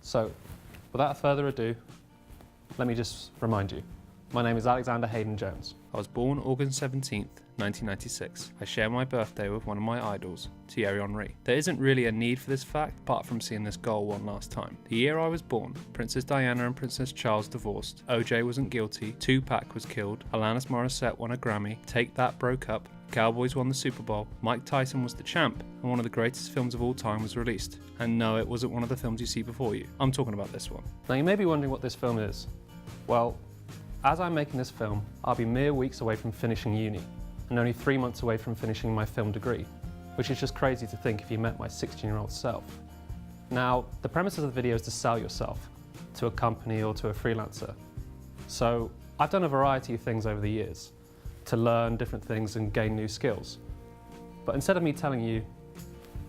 So, without further ado, let me just remind you. My name is Alexandre Hayden Jones. I was born August 17th, 1996. I share my birthday with one of my idols, Thierry Henry. There isn't really a need for this fact, apart from seeing this goal one last time. The year I was born, Princess Diana and Princess Charles divorced, OJ wasn't guilty, Tupac was killed, Alanis Morissette won a Grammy, Take That broke up, Cowboys won the Super Bowl, Mike Tyson was the champ, and one of the greatest films of all time was released. And no, it wasn't one of the films you see before you. I'm talking about this one. Now you may be wondering what this film is. Well, as I'm making this film, I'll be mere weeks away from finishing uni, and only 3 months away from finishing my film degree, which is just crazy to think if you met my 16-year-old self. Now, the premise of the video is to sell yourself to a company or to a freelancer. So I've done a variety of things over the years to learn different things and gain new skills. But instead of me telling you,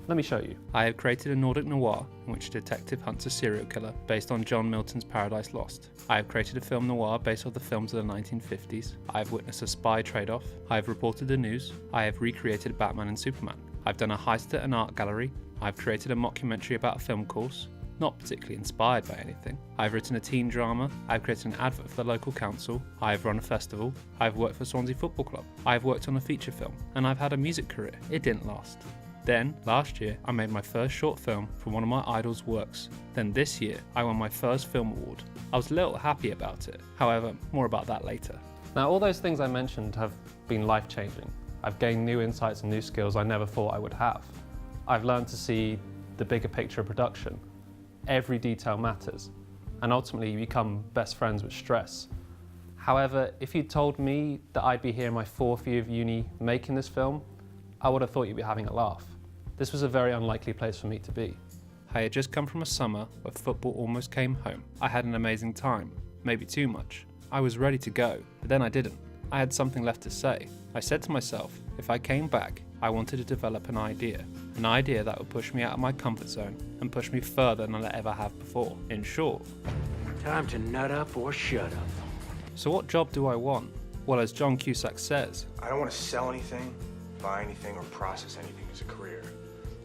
let me show you. I have created a Nordic noir in which a detective hunts a serial killer based on John Milton's Paradise Lost. I have created a film noir based off the films of the 1950s. I have witnessed a spy trade-off. I have reported the news. I have recreated Batman and Superman. I've done a heist at an art gallery. I've created a mockumentary about a film course, not particularly inspired by anything. I've written a teen drama. I've created an advert for the local council. I've run a festival. I've worked for Swansea Football Club. I've worked on a feature film, and I've had a music career. It didn't last. Then, last year, I made my first short film from one of my idol's works. Then this year, I won my first film award. I was a little happy about it. However, more about that later. Now, all those things I mentioned have been life-changing. I've gained new insights and new skills I never thought I would have. I've learned to see the bigger picture of production. Every detail matters, and ultimately you become best friends with stress. However, if you'd told me that I'd be here in my 4th year of uni making this film, I would have thought you'd be having a laugh. This was a very unlikely place for me to be. I had just come from a summer where football almost came home. I had an amazing time, maybe too much. I was ready to go, but then I didn't. I had something left to say. I said to myself, if I came back, I wanted to develop an idea that would push me out of my comfort zone and push me further than I ever have before. In short, time to nut up or shut up. So what job do I want? Well, as John Cusack says, I don't want to sell anything, buy anything, or process anything as a career.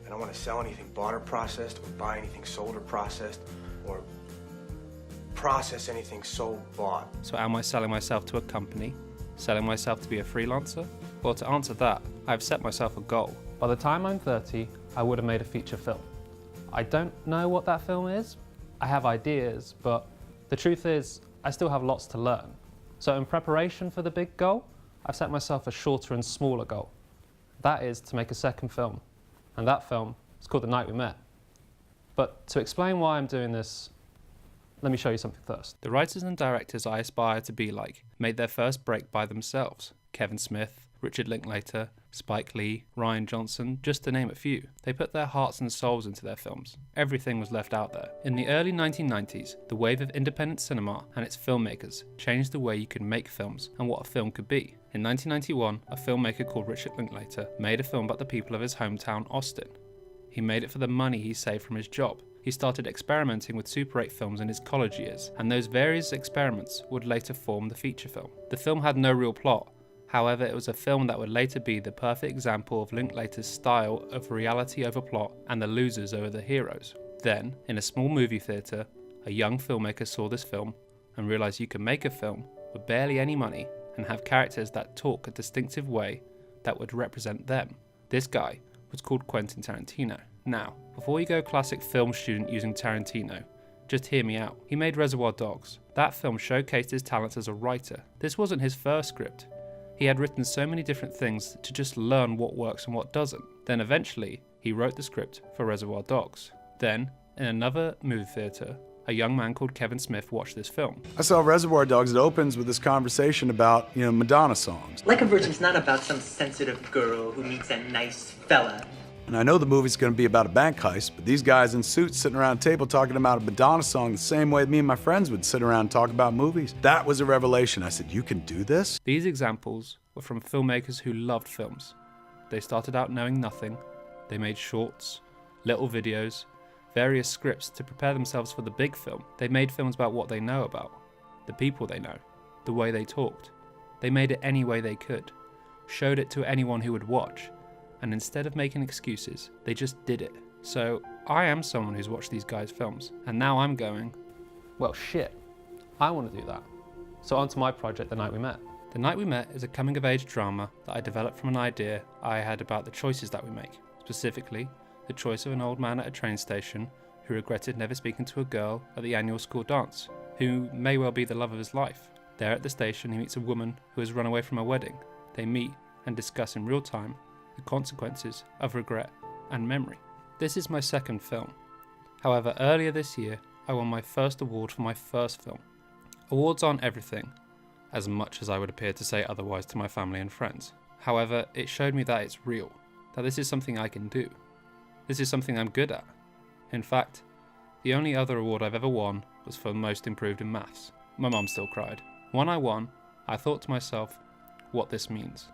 I don't want to sell anything bought or processed, or buy anything sold or processed, or process anything sold, bought. So am I selling myself to a company? Selling myself to be a freelancer? Well, to answer that, I've set myself a goal. By the time I'm 30, I would have made a feature film. I don't know what that film is. I have ideas, but the truth is, I still have lots to learn. So in preparation for the big goal, I've set myself a shorter and smaller goal. That is to make a second film. And that film is called The Night We Met. But to explain why I'm doing this, let me show you something first. The writers and directors I aspire to be like made their first break by themselves. Kevin Smith, Richard Linklater, Spike Lee, Rian Johnson, just to name a few. They put their hearts and souls into their films. Everything was left out there. In the early 1990s, the wave of independent cinema and its filmmakers changed the way you could make films and what a film could be. In 1991, a filmmaker called Richard Linklater made a film about the people of his hometown, Austin. He made it for the money he saved from his job. He started experimenting with Super 8 films in his college years, and those various experiments would later form the feature film. The film had no real plot. However, it was a film that would later be the perfect example of Linklater's style of reality over plot and the losers over the heroes. Then, in a small movie theatre, a young filmmaker saw this film and realised you could make a film with barely any money and have characters that talk a distinctive way that would represent them. This guy was called Quentin Tarantino. Now, before you go classic film student using Tarantino, just hear me out. He made Reservoir Dogs. That film showcased his talents as a writer. This wasn't his first script. He had written so many different things to just learn what works and what doesn't. Then eventually, he wrote the script for Reservoir Dogs. Then, in another movie theatre, a young man called Kevin Smith watched this film. I saw Reservoir Dogs. It opens with this conversation about, Madonna songs. Like a Virgin's not about some sensitive girl who meets a nice fella. And I know the movie's gonna be about a bank heist, but these guys in suits sitting around a table talking about a Madonna song the same way me and my friends would sit around and talk about movies. That was a revelation. I said, you can do this? These examples were from filmmakers who loved films. They started out knowing nothing. They made shorts, little videos, various scripts to prepare themselves for the big film. They made films about what they know about, the people they know, the way they talked. They made it any way they could, showed it to anyone who would watch, and instead of making excuses, they just did it. So I am someone who's watched these guys' films, and now I'm going, well, shit, I want to do that. So on to my project, The Night We Met. The Night We Met is a coming-of-age drama that I developed from an idea I had about the choices that we make, specifically the choice of an old man at a train station who regretted never speaking to a girl at the annual school dance, who may well be the love of his life. There at the station, he meets a woman who has run away from a wedding. They meet and discuss in real time the consequences of regret and memory. This is my second film. However, earlier this year, I won my first award for my first film. Awards aren't everything, as much as I would appear to say otherwise to my family and friends. However, it showed me that it's real, that this is something I can do. This is something I'm good at. In fact, the only other award I've ever won was for most improved in maths. My mum still cried. When I won, I thought to myself what this means.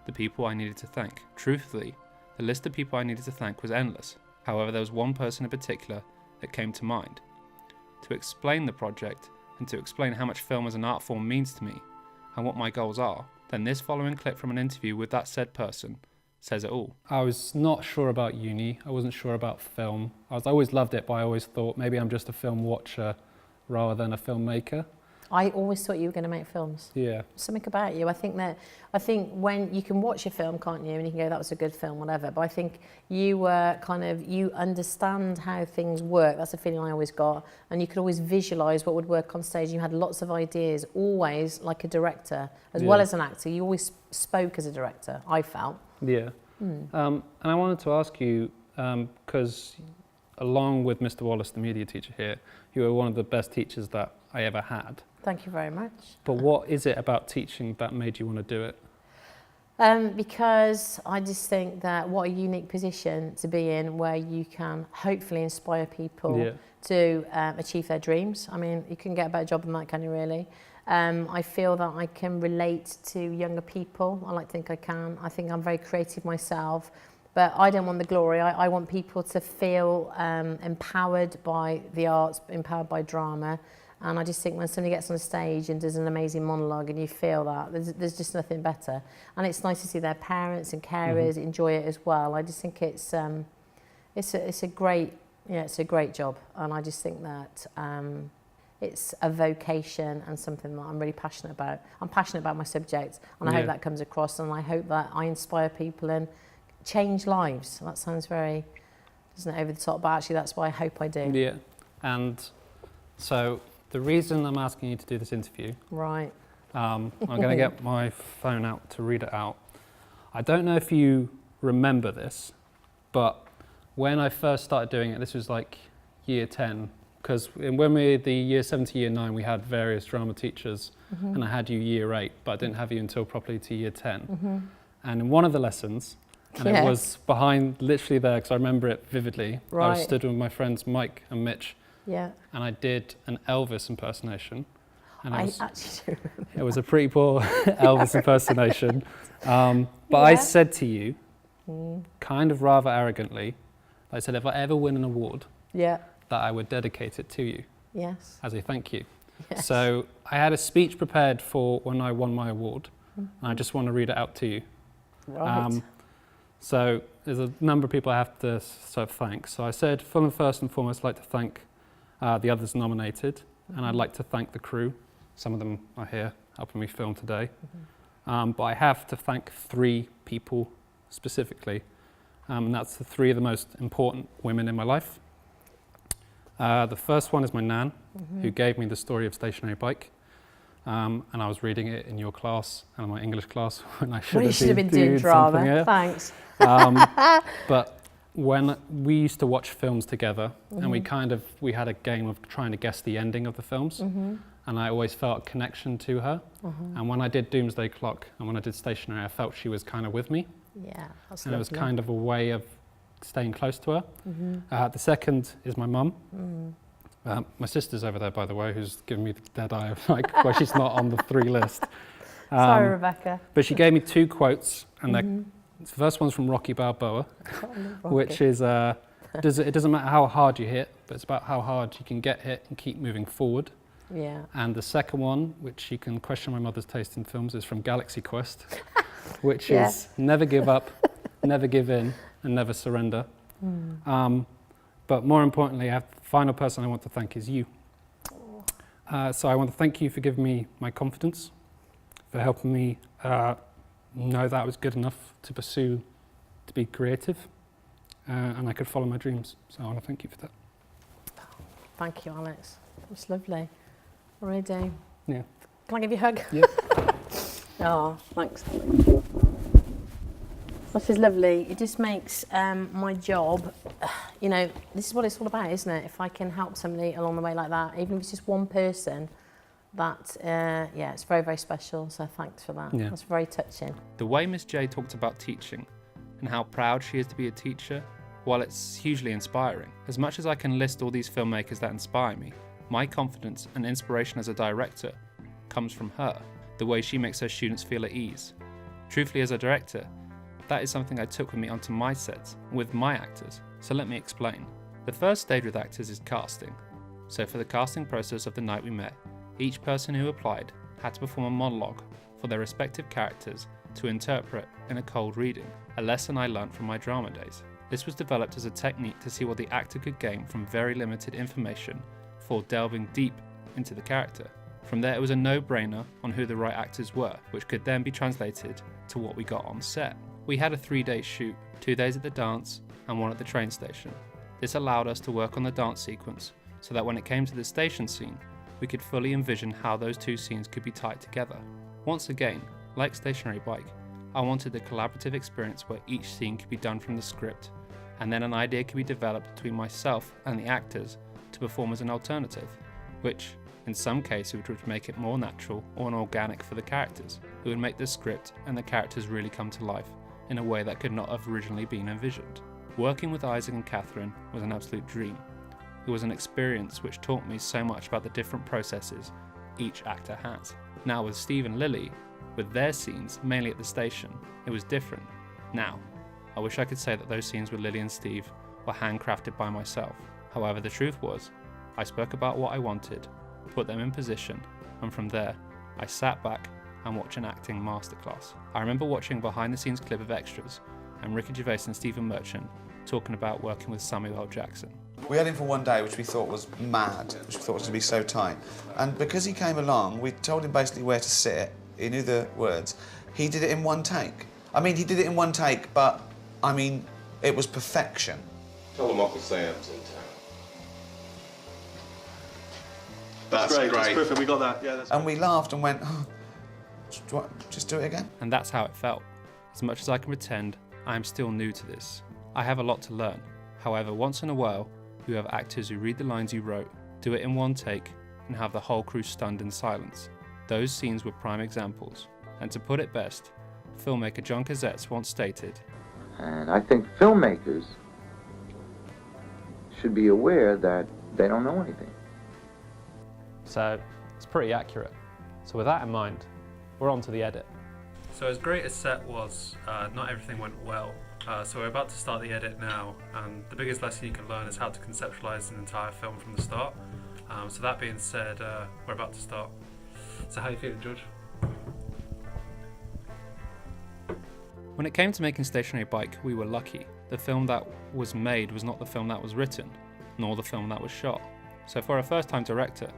The people I needed to thank. Truthfully, the list of people I needed to thank was endless. However, there was one person in particular that came to mind. To explain the project and to explain how much film as an art form means to me and what my goals are, then this following clip from an interview with that said person says it all. I was not sure about uni, I wasn't sure about film. I always loved it, but I always thought maybe I'm just a film watcher rather than a filmmaker. I always thought you were going to make films. Yeah. Something about you. I think when you can watch a film, can't you, and you can go, that was a good film, whatever. But I think you were you understand how things work. That's the feeling I always got. And you could always visualise what would work on stage. You had lots of ideas, always like a director, as well as an actor. You always spoke as a director, I felt. Yeah. And I wanted to ask you, because along with Mr. Wallace, the media teacher here, you were one of the best teachers that I ever had. Thank you very much. But what is it about teaching that made you want to do it? Because I just think that what a unique position to be in, where you can hopefully inspire people to achieve their dreams. I mean, you couldn't get a better job than that, can you really? I feel that I can relate to younger people. I like to think I can. I think I'm very creative myself. But I don't want the glory. I want people to feel empowered by the arts, empowered by drama. And I just think when somebody gets on stage and does an amazing monologue and you feel that, there's just nothing better. And it's nice to see their parents and carers enjoy it as well. I just think it's a great job. And I just think that it's a vocation and something that I'm really passionate about. I'm passionate about my subject, and I hope that comes across, and I hope that I inspire people and change lives. That sounds very, isn't it, over the top, but actually that's what I hope I do. Yeah, and so the reason I'm asking you to do this interview, right? I'm going to get my phone out to read it out. I don't know if you remember this, but when I first started doing it, this was like year 10, because when we the year 7 to year 9, we had various drama teachers, and I had you year 8, but I didn't have you until properly to year 10. And in one of the lessons, and it was behind, literally there, because I remember it vividly. I was stood with my friends Mike and Mitch, and I did an Elvis impersonation. And I actually do remember it was a pretty poor Elvis impersonation. But I said to you, kind of rather arrogantly, I said, if I ever win an award, that I would dedicate it to you as a thank you. So I had a speech prepared for when I won my award, and I just want to read it out to you. So there's a number of people I have to sort of thank. So I said, first and foremost, I'd like to thank the others nominated, and I'd like to thank the crew. Some of them are here helping me film today. But I have to thank 3 people specifically, and that's the 3 of the most important women in my life. The first one is my nan, who gave me the story of Stationary Bike. And I was reading it in your class and my English class when I should have been doing drama. Thanks. But when we used to watch films together, and we had a game of trying to guess the ending of the films, and I always felt a connection to her. And when I did Doomsday Clock and when I did Stationary, I felt she was kind of with me. Yeah, that's and lovely. It was kind of a way of staying close to her. The second is my mum. My sister's over there, by the way, who's giving me the dead eye of like, well, she's not on the 3 list. Sorry, Rebecca. But she gave me 2 quotes, and the first one's from Rocky Balboa, which is, it doesn't matter how hard you hit, but it's about how hard you can get hit and keep moving forward. Yeah. And the second one, which you can question my mother's taste in films, is from Galaxy Quest, which is never give up, never give in, and never surrender. But more importantly, the final person I want to thank is you. So I want to thank you for giving me my confidence, for helping me know that I was good enough to pursue, to be creative, and I could follow my dreams. So I want to thank you for that. Thank you, Alex. It's lovely. I really do. Yeah. Can I give you a hug? Yeah. Oh, thanks. This is lovely. It just makes my job, you know, this is what it's all about, isn't it? If I can help somebody along the way like that, even if it's just one person, that, yeah, it's very, very special. So thanks for that. Yeah. That's very touching. The way Miss J talked about teaching and how proud she is to be a teacher, while it's hugely inspiring, as much as I can list all these filmmakers that inspire me, my confidence and inspiration as a director comes from her, the way she makes her students feel at ease. Truthfully, as a director, that is something I took with me onto my sets, with my actors, so let me explain. The first stage with actors is casting. So for the casting process of the night we met, each person who applied had to perform a monologue for their respective characters to interpret in a cold reading, a lesson I learnt from my drama days. This was developed as a technique to see what the actor could gain from very limited information before delving deep into the character. From there, it was a no-brainer on who the right actors were, which could then be translated to what we got on set. We had a 3-day shoot, 2 days at the dance and 1 at the train station. This allowed us to work on the dance sequence so that when it came to the station scene, we could fully envision how those 2 scenes could be tied together. Once again, like Stationary Bike, I wanted a collaborative experience where each scene could be done from the script, and then an idea could be developed between myself and the actors to perform as an alternative, which, in some cases, would make it more natural or organic for the characters. It would make the script and the characters really come to life in a way that could not have originally been envisioned. Working with Isaac and Catherine was an absolute dream. It was an experience which taught me so much about the different processes each actor has. Now with Steve and Lily, with their scenes mainly at the station, it was different. Now, I wish I could say that those scenes with Lily and Steve were handcrafted by myself. However, the truth was, I spoke about what I wanted, put them in position, and from there, I sat back and watched an acting masterclass. I remember watching a behind-the-scenes clip of extras and Ricky Gervais and Stephen Merchant talking about working with Samuel L. Jackson. We had him for 1 day, which we thought was mad, which we thought was going to be so tight. And because he came along, we told him basically where to sit. He knew the words. He did it in 1 take. I mean, he did it in 1 take, but, I mean, it was perfection. Tell him Uncle Sam's in town. That's great. That's perfect. We got that. Yeah, that's and we laughed and went, oh, just do it again. And that's how it felt. As much as I can pretend, I am still new to this. I have a lot to learn. However, once in a while, you have actors who read the lines you wrote, do it in 1 take, and have the whole crew stunned in silence. Those scenes were prime examples. And to put it best, filmmaker John Cazzette's once stated, and I think filmmakers should be aware that they don't know anything. So it's pretty accurate. So with that in mind, we're on to the edit. So as great as set was, not everything went well. So we're about to start the edit now, and the biggest lesson you can learn is how to conceptualize an entire film from the start. So that being said, we're about to start. So how are you feeling, George? When it came to making Stationary Bike, we were lucky. The film that was made was not the film that was written, nor the film that was shot. So for a first-time director,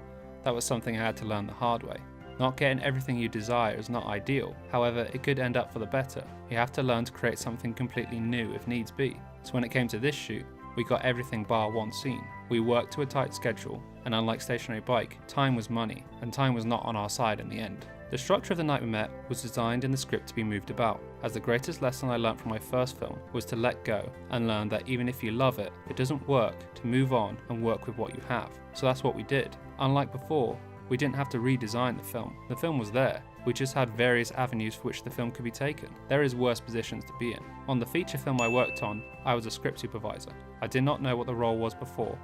that was something I had to learn the hard way. Not getting everything you desire is not ideal, however it could end up for the better. You have to learn to create something completely new if needs be. So when it came to this shoot, we got everything bar 1 scene. We worked to a tight schedule, and unlike Stationary Bike, time was money, and time was not on our side in the end. The structure of The Night We Met was designed in the script to be moved about, as the greatest lesson I learnt from my first film was to let go and learn that even if you love it, if it doesn't work, to move on and work with what you have. So that's what we did. Unlike before, we didn't have to redesign the film. The film was there. We just had various avenues for which the film could be taken. There is worse positions to be in. On the feature film I worked on, I was a script supervisor. I did not know what the role was before.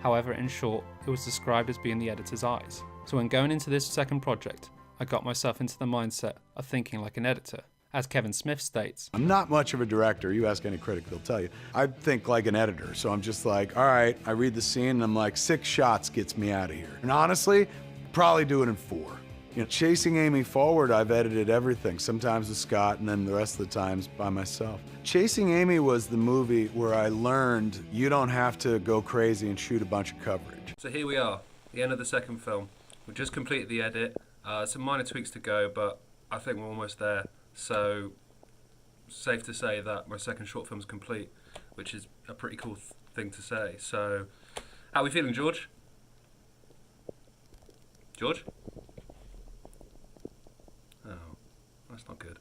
However, in short, it was described as being the editor's eyes. So when going into this second project, I got myself into the mindset of thinking like an editor. As Kevin Smith states, I'm not much of a director. You ask any critic, they'll tell you. I think like an editor. So I'm just like, all right, I read the scene and I'm like, 6 shots gets me out of here. And honestly, probably do it in 4. You know, Chasing Amy Forward, I've edited everything, sometimes with Scott and then the rest of the times by myself. Chasing Amy was the movie where I learned you don't have to go crazy and shoot a bunch of coverage. So here we are, the end of the second film. We've just completed the edit. Some minor tweaks to go, but I think we're almost there. So, safe to say that my second short film's complete, which is a pretty cool thing to say. So, how are we feeling, George? George? Oh, that's not good.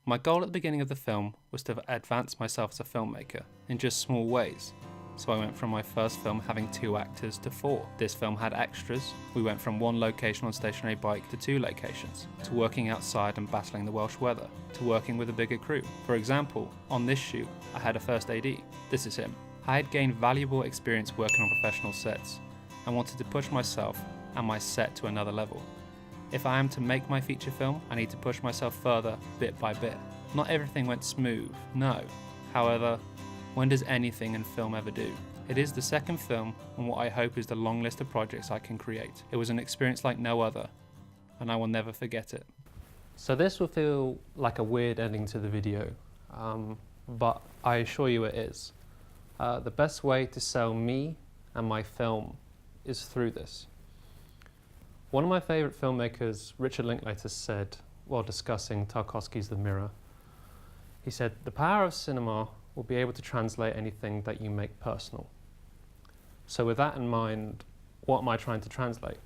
My goal at the beginning of the film was to advance myself as a filmmaker in just small ways. So I went from my first film having 2 actors to 4. This film had extras. We went from 1 location on stationary bike to 2 locations, to working outside and battling the Welsh weather, to working with a bigger crew. For example, on this shoot, I had a first AD. This is him. I had gained valuable experience working on professional sets and wanted to push myself and my set to another level. If I am to make my feature film, I need to push myself further bit by bit. Not everything went smooth, no. However, when does anything in film ever do? It is the second film on what I hope is the long list of projects I can create. It was an experience like no other, and I will never forget it. So this will feel like a weird ending to the video, but I assure you it is. The best way to sell me and my film is through this. One of my favourite filmmakers, Richard Linklater, said while discussing Tarkovsky's The Mirror, he said, "The power of cinema will be able to translate anything that you make personal." So with that in mind, what am I trying to translate?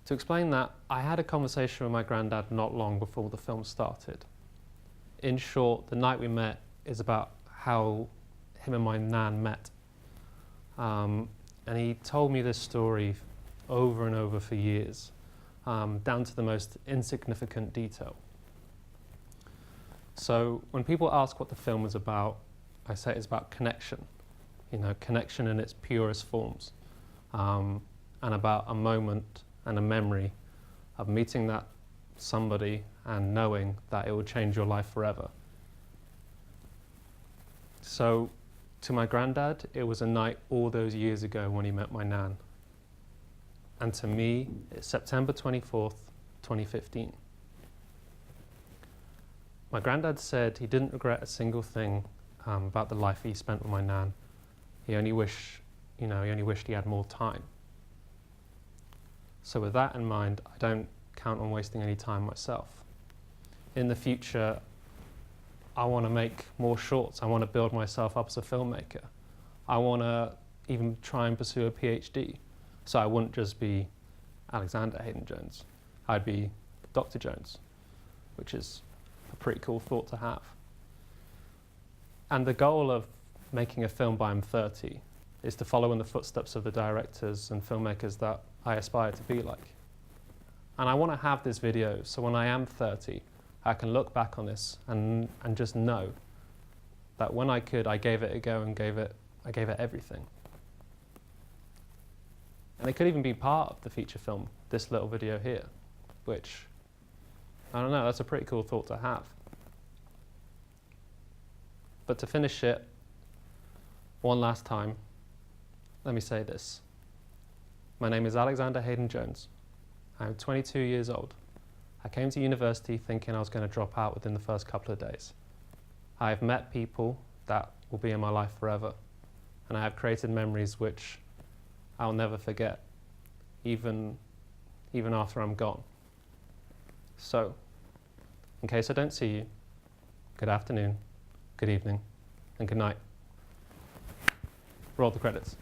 To explain that, I had a conversation with my granddad not long before the film started. In short, the night we met is about how him and my nan met. And he told me this story over and over for years, down to the most insignificant detail. So when people ask what the film is about, I say it's about connection, you know, connection in its purest forms, and about a moment and a memory of meeting that somebody and knowing that it will change your life forever. So to my granddad, it was a night all those years ago when he met my nan. And to me, it's September 24th, 2015. My granddad said he didn't regret a single thing about the life he spent with my nan. He only wished he had more time. So with that in mind, I don't count on wasting any time myself. In the future, I want to make more shorts. I want to build myself up as a filmmaker. I want to even try and pursue a PhD. So I wouldn't just be Alexander Hayden Jones. I'd be Dr. Jones, which is a pretty cool thought to have. And the goal of making a film by I'm 30 is to follow in the footsteps of the directors and filmmakers that I aspire to be like. And I want to have this video so when I am 30, I can look back on this and just know that when I could, I gave it a go and I gave it everything. And it could even be part of the feature film, this little video here, which, I don't know, that's a pretty cool thought to have. But to finish it, one last time, let me say this. My name is Alexander Hayden Jones. I'm 22 years old. I came to university thinking I was going to drop out within the first couple of days. I have met people that will be in my life forever, and I have created memories which I'll never forget, even after I'm gone. So, in case I don't see you, good afternoon, good evening, and good night. Roll the credits.